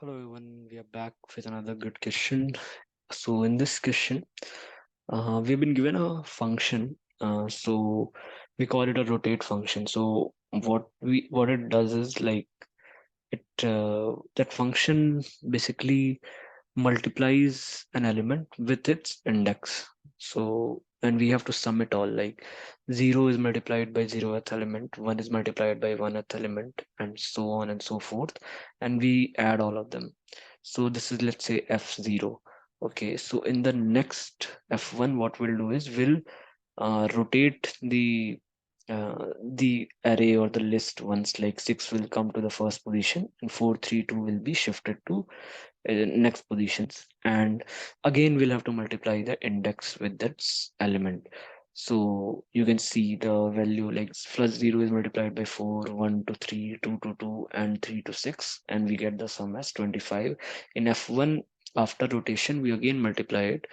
Hello everyone, we are back with another good question. So in this question, we've been given a function. So we call it a rotate function. So what it does is like that function basically multiplies an element with its index. So and we have to sum it all, like 0 is multiplied by 0th element, 1 is multiplied by 1th element, and so on and so forth, and we add all of them. So this is, let's say, f0. Okay, so in the next f1, what we'll do is we'll rotate the array or the list once. Like 6 will come to the first position and 432 will be shifted to next positions, and again we'll have to multiply the index with that element. So you can see the value, like plus 0 is multiplied by 4, 1 to 3, 2 to 2, and 3 to 6, and we get the sum as 25. In f1, after rotation, we again multiply it,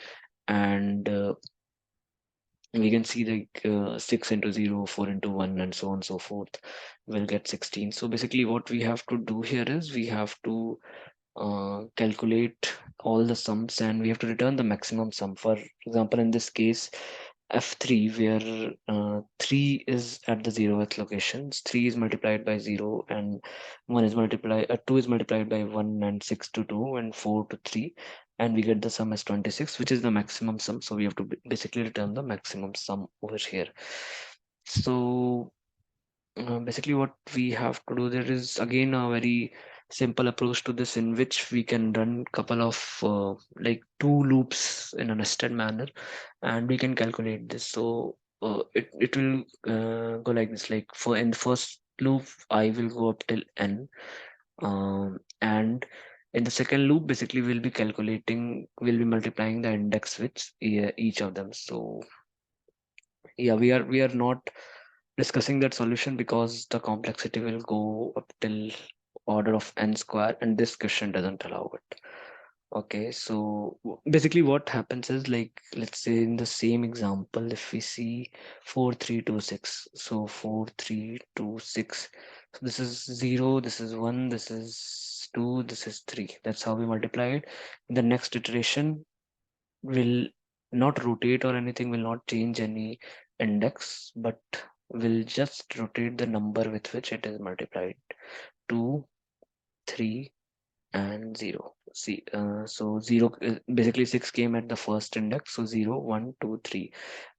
and we can see like 6 into 0, 4 into 1, and so on and so forth, will get 16. So basically what we have to do here is we have to calculate all the sums, and we have to return the maximum sum. For example, in this case, f3, where 3 is at the 0th locations, 3 is multiplied by 0, and 2 is multiplied by 1, and 6 to 2, and 4 to 3, and we get the sum as 26, which is the maximum sum. So we have to basically return the maximum sum over here. So basically what we have to do, there is again a very simple approach to this, in which we can run couple of like two loops in a nested manner, and we can calculate this. So it will go like this. Like for in the first loop, I will go up till n, and in the second loop, basically we'll be multiplying the index with each of them. So yeah, we are not discussing that solution because the complexity will go up till order of n square, and this question doesn't allow it. Okay, so basically what happens is, like, let's say in the same example, if we see 4326, so 4326, so this is 0, this is 1, this is 2, this is 3. That's how we multiply it. In the next iteration, will not rotate or anything, will not change any index, but will just rotate the number with which it is multiplied: 2, 3, and 0. See, so 0 basically 6 came at the first index, so 0, 1, 2, 3.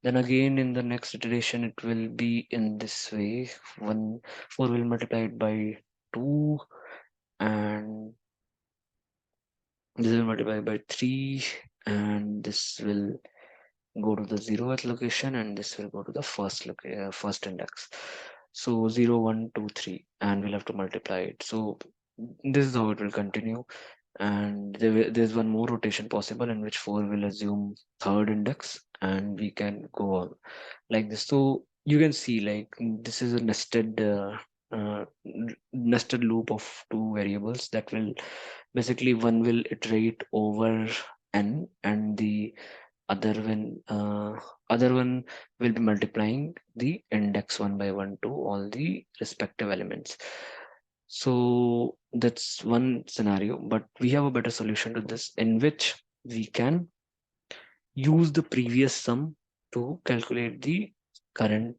Then again in the next iteration it will be in this way: 4 will multiply it by 2, and this will multiply by 3, and this will go to the 0th location, and this will go to the first index. So 0, 1, 2, 3, and we'll have to multiply it. So this is how it will continue, and there's one more rotation possible, in which 4 will assume third index, and we can go on like this. So you can see, like, this is a nested loop of two variables that will basically, one will iterate over n, and the other one uh, other one will be multiplying the index one by one to all the respective elements. So that's one scenario, but we have a better solution to this, in which we can use the previous sum to calculate the current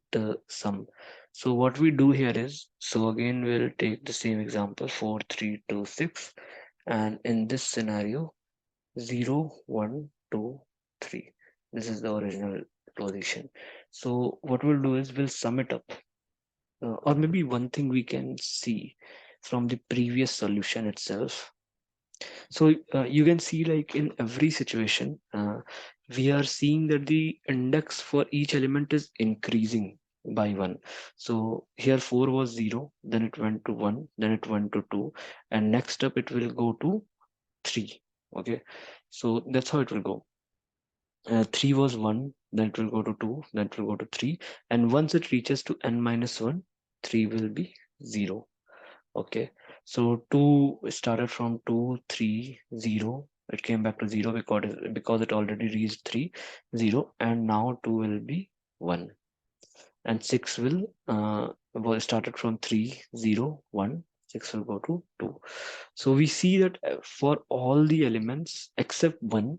sum. So what we do here is, so again we'll take the same example, 4326, and in this scenario, 0, 1, 2, 3. This is the original position. So what we'll do is we'll sum it up. Or maybe one thing we can see from the previous solution itself. So you can see, like, in every situation, we are seeing that the index for each element is increasing by 1. So here 4 was 0, then it went to 1, then it went to 2, and next up it will go to 3. Okay, so that's how it will go. 3 was 1, then it will go to 2, then it will go to 3, and once it reaches to n minus 1, 3 will be 0. Okay, so 2 started from 2, 3, 0. It came back to 0 because it already reached 3, 0, and now 2 will be 1. And 6 will started from 3, 0, 1. 6 will go to 2. So we see that for all the elements except 1,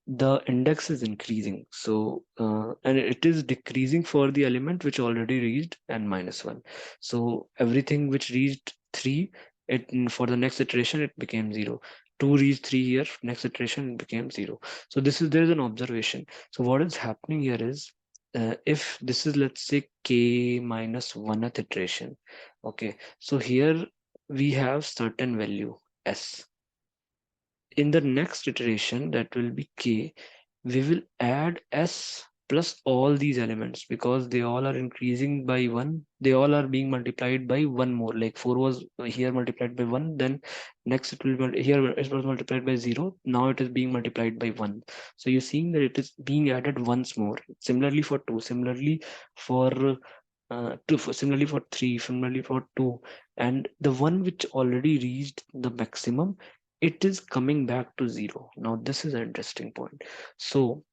the index is increasing. So and it is decreasing for the element which already reached n minus 1. So everything which reached 3, it for the next iteration it became 0. 2 reached 3 here, next iteration it became 0. So this is, there is an observation. So what is happening here is, if this is, let's say, k minus 1th iteration, okay, so here we have certain value s. In the next iteration, that will be k, we will add s plus all these elements, because they all are increasing by 1, they all are being multiplied by 1 more. Like 4 was here multiplied by 1, then next it will here it was multiplied by 0, now it is being multiplied by 1. So you're seeing that it is being added once more. Similarly for 2, similarly for similarly for 3, similarly for 2, and the one which already reached the maximum, it is coming back to 0. Now this is an interesting point. So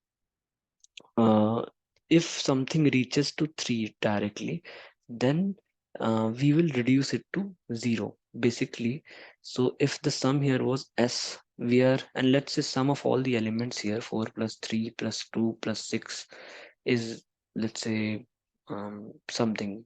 uh, if something reaches to 3 directly, then we will reduce it to 0 basically. So if the sum here was s, we are, and let's say sum of all the elements here, 4 plus 3 plus 2 plus 6 is, let's say, something,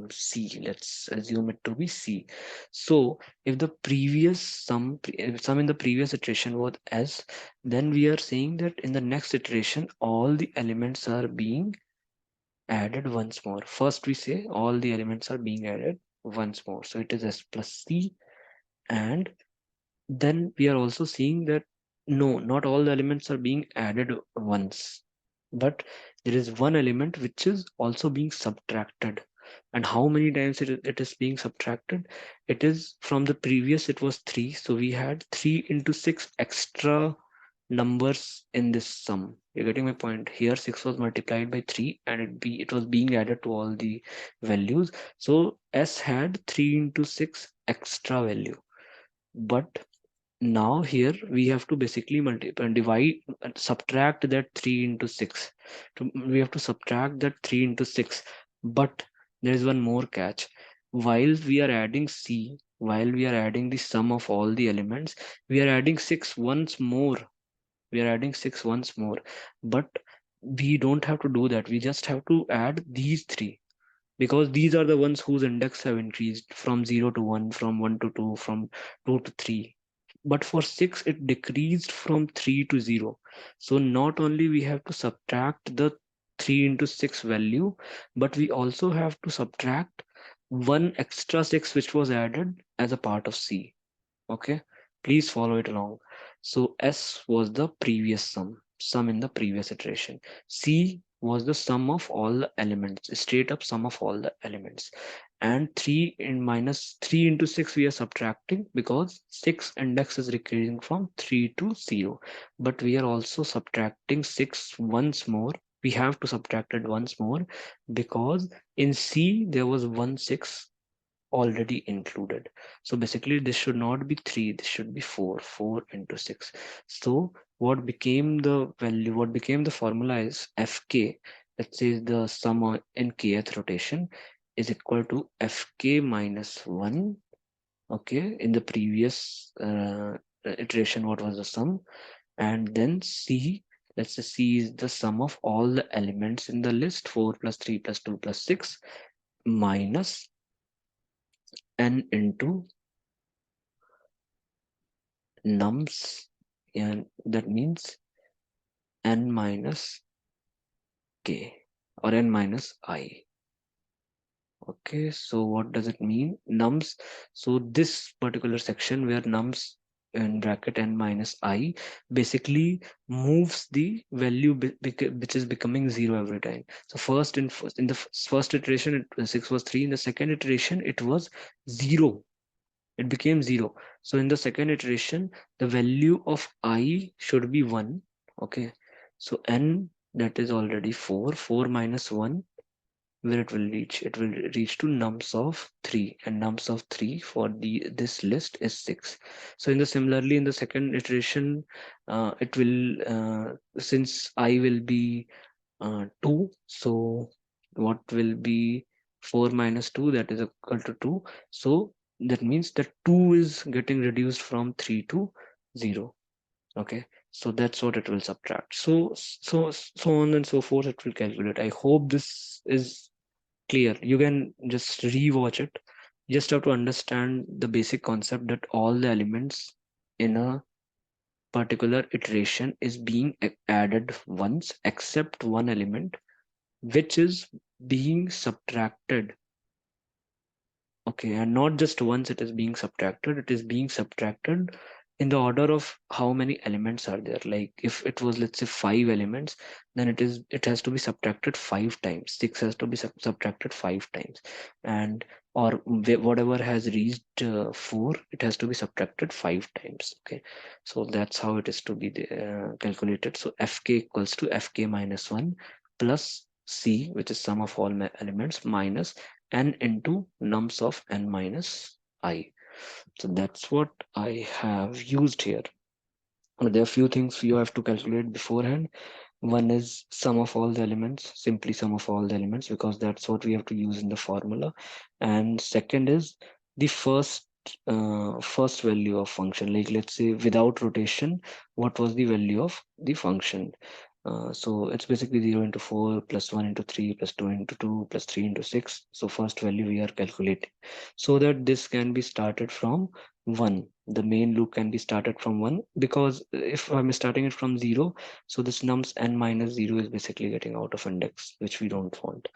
C, let's assume it to be C. So if the previous sum in the previous iteration was S, then we are saying that in the next iteration, all the elements are being added once more. First, we say all the elements are being added once more. So it is S plus C. And then we are also seeing that no, not all the elements are being added once, but there is one element which is also being subtracted. And how many times it is being subtracted? It is from the previous, it was 3, so we had 3 into 6 extra numbers in this sum. You're getting my point here. 6 was multiplied by 3, and it was being added to all the values. So s had 3 into 6 extra value. But now here we have to basically multiply and divide and subtract that 3 into 6. We have to subtract that 3 into 6. But there is one more catch. While we are adding c, while we are adding the sum of all the elements, we are adding 6 once more. We are adding 6 once more. But we don't have to do that. We just have to add these 3, because these are the ones whose index have increased from 0 to 1, from 1 to 2, from 2 to 3. But for 6, it decreased from 3 to 0. So not only we have to subtract the 3 into 6 value, but we also have to subtract one extra 6 which was added as a part of C. Okay, please follow it along. So S was the previous sum in the previous iteration. C was the sum of all the elements, straight up sum of all the elements. And 3 in minus 3 into 6 we are subtracting, because 6 index is decreasing from 3 to 0. But we are also subtracting 6 once more. We have to subtract it once more, because in C there was 1 6 already included. So basically this should not be 3, this should be 4. 4 into 6. So what became the value, what became the formula is fk, let's say the sum in kth rotation, is equal to fk minus 1. Okay, in the previous iteration, what was the sum? And then c, let's say c is the sum of all the elements in the list, 4 plus 3 plus 2 plus 6, minus n into nums, and that means n minus k, or n minus I. Okay, so what does it mean? Nums. So this particular section where nums in bracket n minus I basically moves the value which is becoming 0 every time. So in the first iteration, 6 was 3. In the second iteration, it was 0. It became 0. So in the second iteration, the value of I should be 1. Okay, so n, that is already 4. 4 minus 1, where it will reach? It will reach to nums of 3, and nums of 3 for this list is 6. So in the similarly in the second iteration, it will since I will be 2, so what will be 4 minus 2, that is equal to 2. So that means that 2 is getting reduced from 3 to 0. Okay, so that's what it will subtract. So on and so forth it will calculate. I hope this is clear. You can just rewatch it. You just have to understand the basic concept that all the elements in a particular iteration is being added once except one element which is being subtracted. Okay, and not just once it is being subtracted, it is being subtracted in the order of how many elements are there. Like if it was, let's say, 5 elements, then it has to be subtracted 5 times. 6 has to be subtracted 5 times, and or whatever has reached 4, it has to be subtracted 5 times. Okay, so that's how it is to be calculated. So fk equals to fk minus 1 plus c, which is sum of all elements, minus n into nums of n minus I. So that's what I have used here. There are few things you have to calculate beforehand. One is sum of all the elements, simply sum of all the elements, because that's what we have to use in the formula. And second is the first value of function. Like let's say without rotation, what was the value of the function? So it's basically 0 into 4 plus 1 into 3 plus 2 into 2 plus 3 into 6. So first value we are calculating, so that this can be started from 1. The main loop can be started from 1, because if I'm starting it from 0, so this nums n minus 0 is basically getting out of index, which we don't want.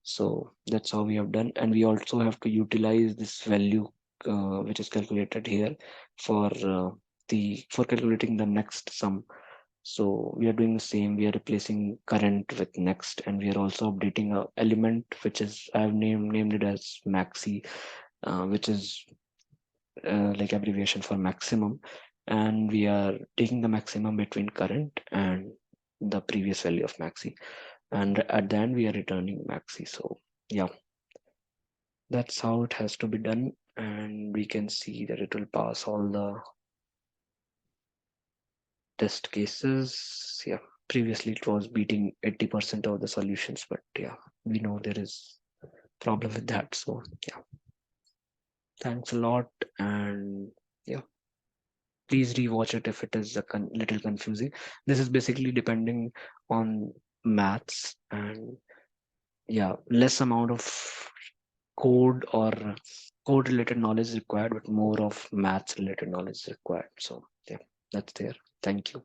So that's how we have done. And we also have to utilize this value which is calculated here for for calculating the next sum. So we are doing the same. We are replacing current with next, and we are also updating a element which is I have named it as maxi, which is like abbreviation for maximum, and we are taking the maximum between current and the previous value of maxi, and at the end we are returning maxi. So yeah, that's how it has to be done, and we can see that it will pass all the test cases. Yeah, previously it was beating 80% of the solutions, but yeah, we know there is problem with that. So yeah, thanks a lot, and yeah, please rewatch it if it is a little confusing. This is basically depending on maths, and yeah, less amount of code or code related knowledge required, but more of maths related knowledge required. So yeah, that's there. Thank you.